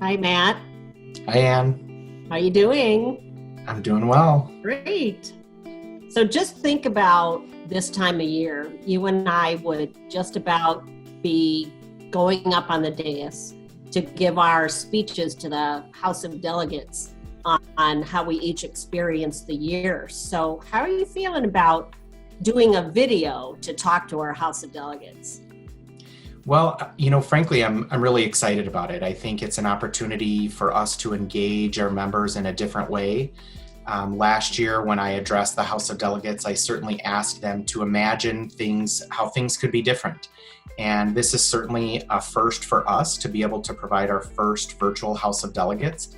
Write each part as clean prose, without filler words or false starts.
Hi, Matt. Hi, Ann. How you doing? I'm doing well. Great. So just think about this time of year. You and I would just about be going up on the dais to give our speeches to the House of Delegates on how we each experienced the year. So how are you feeling about doing a video to talk to our House of Delegates? Well, frankly, I'm really excited about it. I think it's an opportunity for us to engage our members in a different way. Last year, when I addressed the House of Delegates, I certainly asked them to imagine how things could be different. And this is certainly a first for us to be able to provide our first virtual House of Delegates.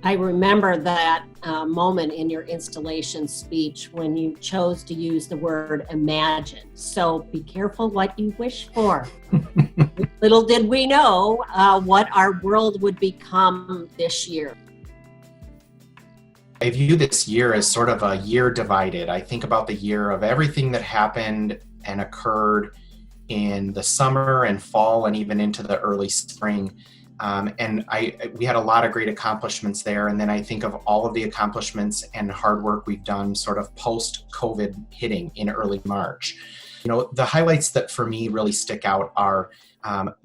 I remember that moment in your installation speech when you chose to use the word imagine. So be careful what you wish for. Little did we know what our world would become this year. I view this year as sort of a year divided. I think about the year of everything that happened and occurred in the summer and fall and even into the early spring. We had a lot of great accomplishments there. And then I think of all of the accomplishments and hard work we've done sort of post-COVID hitting in early March. The highlights that for me really stick out are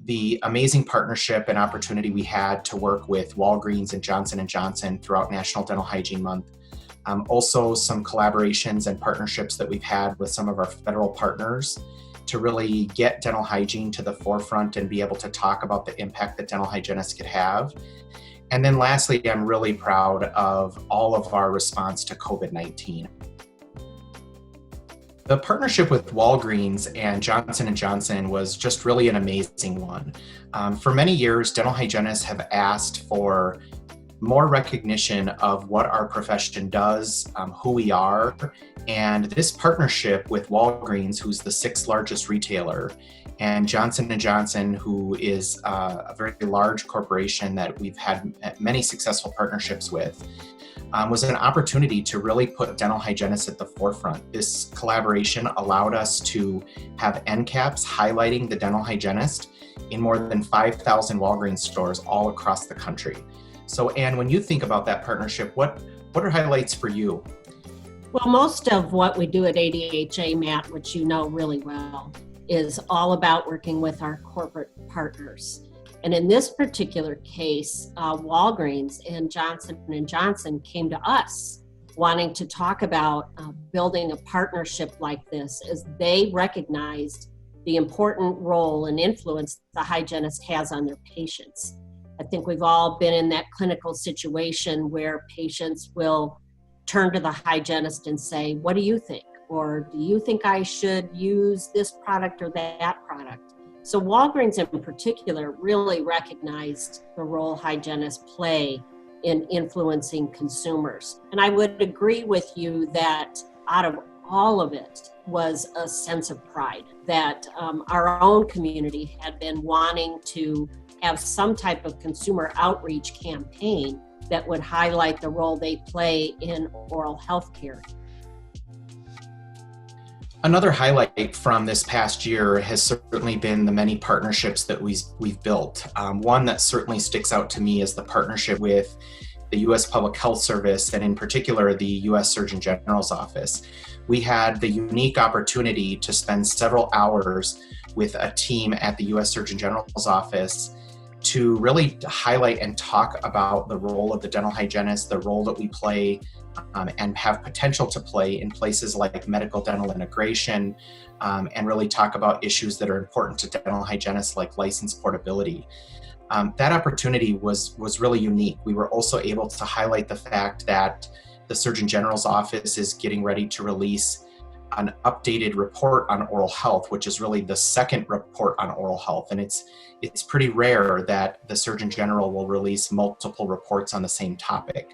the amazing partnership and opportunity we had to work with Walgreens and Johnson & Johnson throughout National Dental Hygiene Month. Also some collaborations and partnerships that we've had with some of our federal partners to really get dental hygiene to the forefront and be able to talk about the impact that dental hygienists could have. And then lastly, I'm really proud of all of our response to COVID-19. The partnership with Walgreens and Johnson & Johnson was just really an amazing one. For many years, dental hygienists have asked for more recognition of what our profession does, who we are, and this partnership with Walgreens, who's the sixth largest retailer, and Johnson & Johnson, who is a very large corporation that we've had many successful partnerships with, was an opportunity to really put dental hygienists at the forefront. This collaboration allowed us to have end caps highlighting the dental hygienist in more than 5,000 Walgreens stores all across the country. So, Anne, when you think about that partnership, what are highlights for you? Well, most of what we do at ADHA, Matt, which you know really well, is all about working with our corporate partners. And in this particular case, Walgreens and Johnson & Johnson came to us wanting to talk about building a partnership like this as they recognized the important role and influence the hygienist has on their patients. I think we've all been in that clinical situation where patients will turn to the hygienist and say, what do you think? Or do you think I should use this product or that product? So Walgreens in particular really recognized the role hygienists play in influencing consumers. And I would agree with you that out of all of it was a sense of pride that our own community had been wanting to have some type of consumer outreach campaign that would highlight the role they play in oral health care. Another highlight from this past year has certainly been the many partnerships that we've built. One that certainly sticks out to me is the partnership with the U.S. Public Health Service, and in particular, the U.S. Surgeon General's office. We had the unique opportunity to spend several hours with a team at the U.S. Surgeon General's office to really highlight and talk about the role of the dental hygienist, the role that we play and have potential to play in places like medical dental integration, and really talk about issues that are important to dental hygienists like license portability. That opportunity was really unique. We were also able to highlight the fact that the Surgeon General's office is getting ready to release an updated report on oral health, which is really the second report on oral health. And it's pretty rare that the Surgeon General will release multiple reports on the same topic.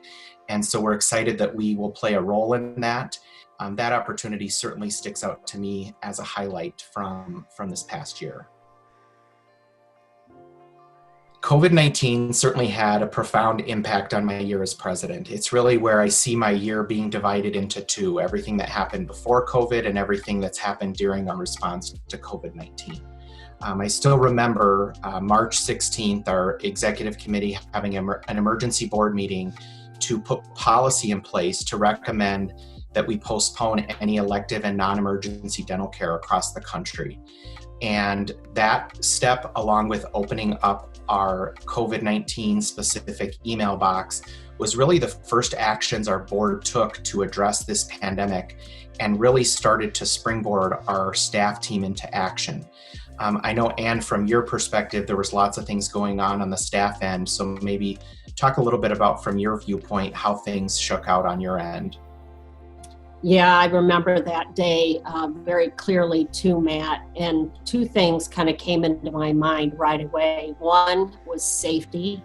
And so we're excited that we will play a role in that. That opportunity certainly sticks out to me as a highlight from this past year. COVID-19 certainly had a profound impact on my year as president. It's really where I see my year being divided into two, everything that happened before COVID and everything that's happened during our response to COVID-19. I still remember March 16th, our executive committee having an emergency board meeting to put policy in place to recommend that we postpone any elective and non-emergency dental care across the country. And that step, along with opening up our COVID-19 specific email box, was really the first actions our board took to address this pandemic and really started to springboard our staff team into action. I know, Ann, from your perspective, there was lots of things going on the staff end. So maybe talk a little bit about, from your viewpoint, how things shook out on your end. Yeah, I remember that day very clearly too, Matt. And two things kind of came into my mind right away. One was safety,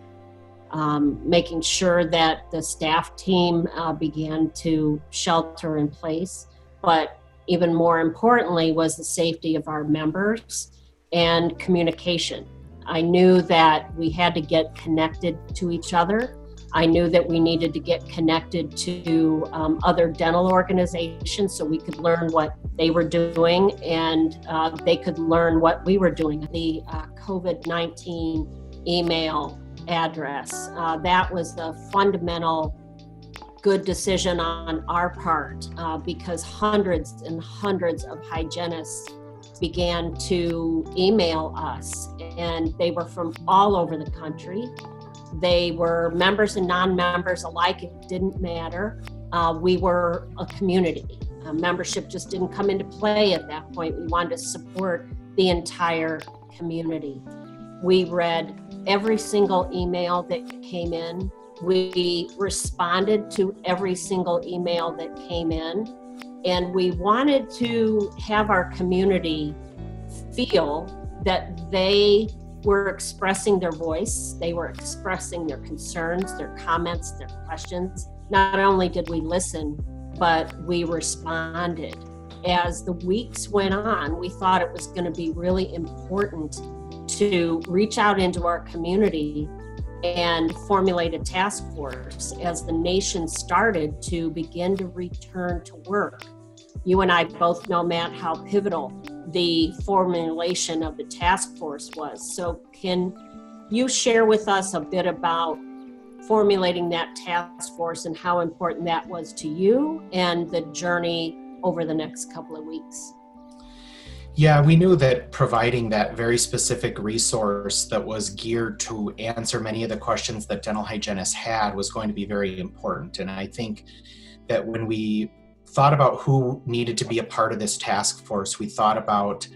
making sure that the staff team began to shelter in place. But even more importantly was the safety of our members and communication. I knew that we had to get connected to each other. I knew that we needed to get connected to other dental organizations so we could learn what they were doing and they could learn what we were doing. The COVID-19 email address, that was the fundamental good decision on our part because hundreds and hundreds of hygienists began to email us, and they were from all over the country. They were members and non-members alike. It didn't matter. We were a community. Membership just didn't come into play at that point. We wanted to support the entire community. We read every single email that came in. We responded to every single email that came in. And we wanted to have our community feel that they were expressing their voice, they were expressing their concerns, their comments, their questions. Not only did we listen, but we responded. As the weeks went on, we thought it was going to be really important to reach out into our community and formulate a task force as the nation started to begin to return to work. You and I both know, Matt, how pivotal the formulation of the task force was. So can you share with us a bit about formulating that task force and how important that was to you and the journey over the next couple of weeks? Yeah, we knew that providing that very specific resource that was geared to answer many of the questions that dental hygienists had was going to be very important. And I think that when we thought about who needed to be a part of this task force, we thought about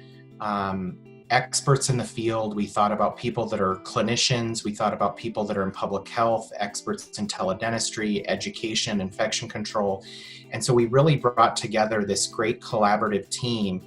experts in the field, we thought about people that are clinicians, we thought about people that are in public health, experts in teledentistry, education, infection control. And so we really brought together this great collaborative team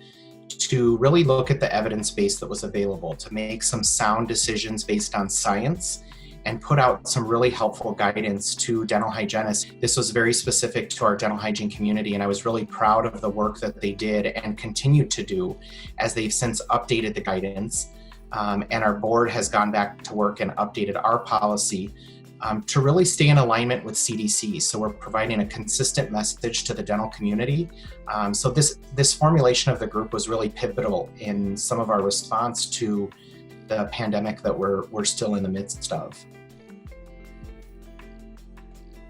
to really look at the evidence base that was available, to make some sound decisions based on science and put out some really helpful guidance to dental hygienists. This was very specific to our dental hygiene community, and I was really proud of the work that they did and continue to do as they've since updated the guidance. And our board has gone back to work and updated our policy to really stay in alignment with CDC. So we're providing a consistent message to the dental community. So this formulation of the group was really pivotal in some of our response to the pandemic that we're still in the midst of.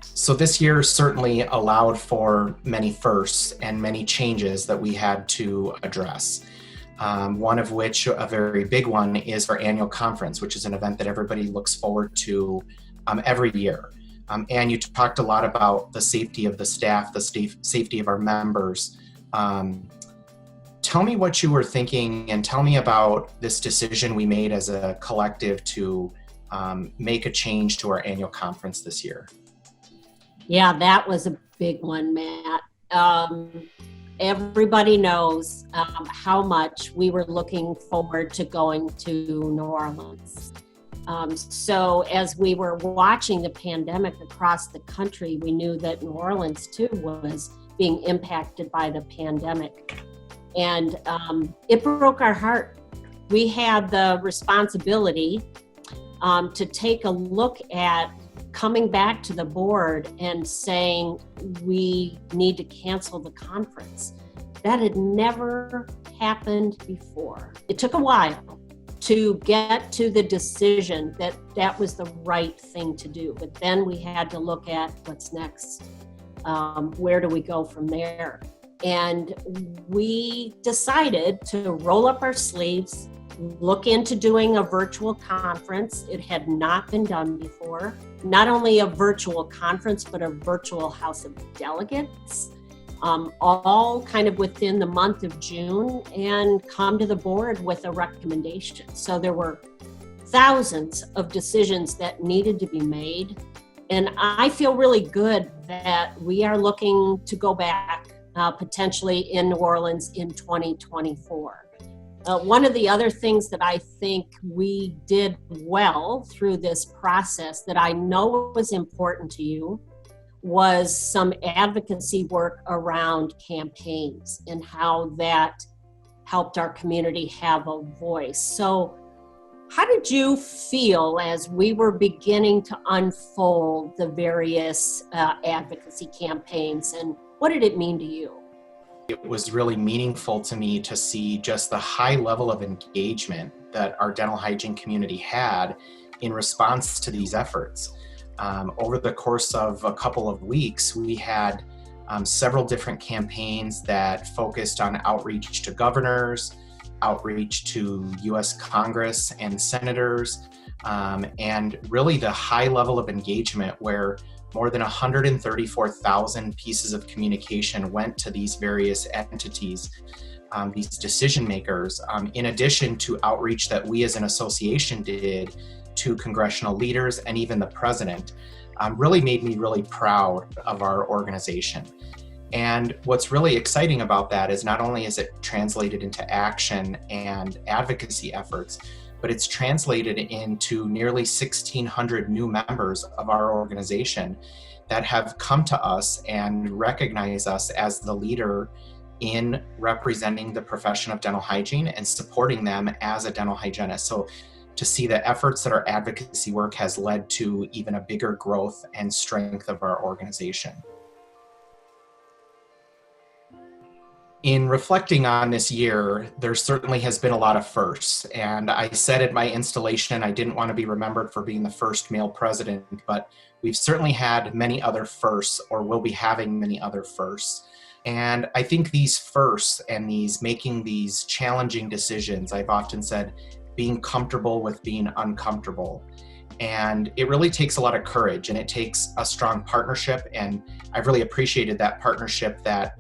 So this year certainly allowed for many firsts and many changes that we had to address. One of which, a very big one, is our annual conference, which is an event that everybody looks forward to every year. And you talked a lot about the safety of the staff, the safety of our members. Tell me what you were thinking and tell me about this decision we made as a collective to make a change to our annual conference this year. Yeah, that was a big one, Matt. Everybody knows how much we were looking forward to going to New Orleans. So as we were watching the pandemic across the country, we knew that New Orleans too was being impacted by the pandemic. And it broke our heart. We had the responsibility to take a look at coming back to the board and saying we need to cancel the conference. That had never happened before. It took a while. to get to the decision that that was the right thing to do. But then we had to look at what's next. Where do we go from there? And we decided to roll up our sleeves, look into doing a virtual conference. It had not been done before. Not only a virtual conference, but a virtual House of Delegates, all kind of within the month of June, and come to the board with a recommendation. So there were thousands of decisions that needed to be made. And I feel really good that we are looking to go back potentially in New Orleans in 2024. One of the other things that I think we did well through this process that I know was important to you was some advocacy work around campaigns and how that helped our community have a voice. So how did you feel as we were beginning to unfold the various advocacy campaigns, and what did it mean to you? It was really meaningful to me to see just the high level of engagement that our dental hygiene community had in response to these efforts. Over the course of a couple of weeks, we had several different campaigns that focused on outreach to governors, outreach to U.S. Congress and senators, and really the high level of engagement where more than 134,000 pieces of communication went to these various entities, these decision makers, in addition to outreach that we as an association did to congressional leaders and even the president, really made me really proud of our organization. And what's really exciting about that is not only is it translated into action and advocacy efforts, but it's translated into nearly 1,600 new members of our organization that have come to us and recognize us as the leader in representing the profession of dental hygiene and supporting them as a dental hygienist. So to see the efforts that our advocacy work has led to even a bigger growth and strength of our organization. In reflecting on this year, there certainly has been a lot of firsts. And I said at my installation, I didn't want to be remembered for being the first male president, but we've certainly had many other firsts, or will be having many other firsts. And I think these firsts and these making these challenging decisions, I've often said, being comfortable with being uncomfortable. And it really takes a lot of courage, and it takes a strong partnership. And I've really appreciated that partnership that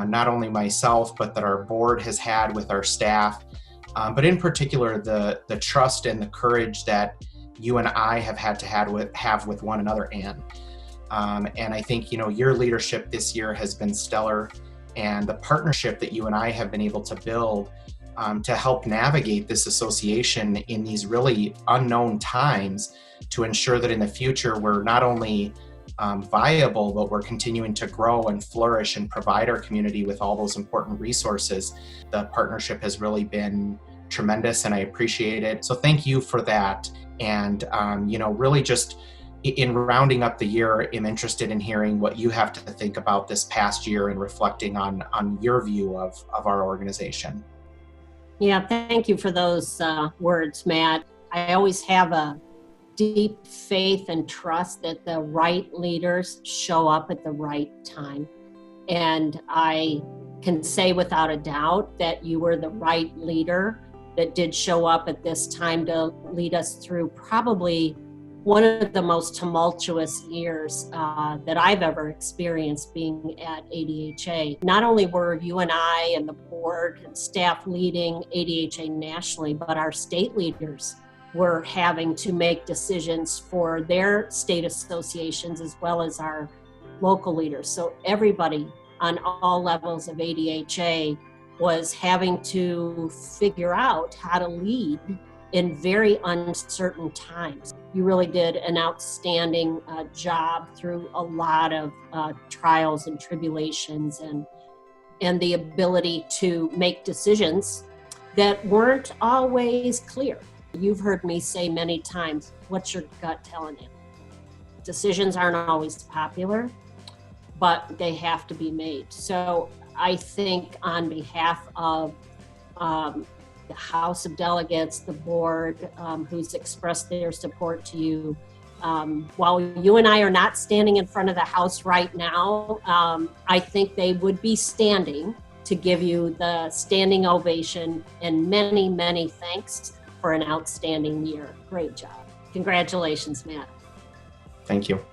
not only myself, but that our board has had with our staff, but in particular, the trust and the courage that you and I have had to have with one another, Ann. And I think, your leadership this year has been stellar, and the partnership that you and I have been able to build to help navigate this association in these really unknown times, to ensure that in the future we're not only viable, but we're continuing to grow and flourish and provide our community with all those important resources. The partnership has really been tremendous, and I appreciate it. So thank you for that. And, really just in rounding up the year, I'm interested in hearing what you have to think about this past year and reflecting on your view of our organization. Yeah, thank you for those words, Matt. I always have a deep faith and trust that the right leaders show up at the right time. And I can say without a doubt that you were the right leader that did show up at this time to lead us through probably one of the most tumultuous years that I've ever experienced being at ADHA. Not only were you and I and the board and staff leading ADHA nationally, but our state leaders were having to make decisions for their state associations as well as our local leaders. So everybody on all levels of ADHA was having to figure out how to lead in very uncertain times. You really did an outstanding job through a lot of trials and tribulations, and the ability to make decisions that weren't always clear. You've heard me say many times, what's your gut telling you? Decisions aren't always popular, but they have to be made. So I think on behalf of the House of Delegates, the board, who's expressed their support to you. While you and I are not standing in front of the House right now, I think they would be standing to give you the standing ovation and many, many thanks for an outstanding year. Great job. Congratulations, Matt. Thank you.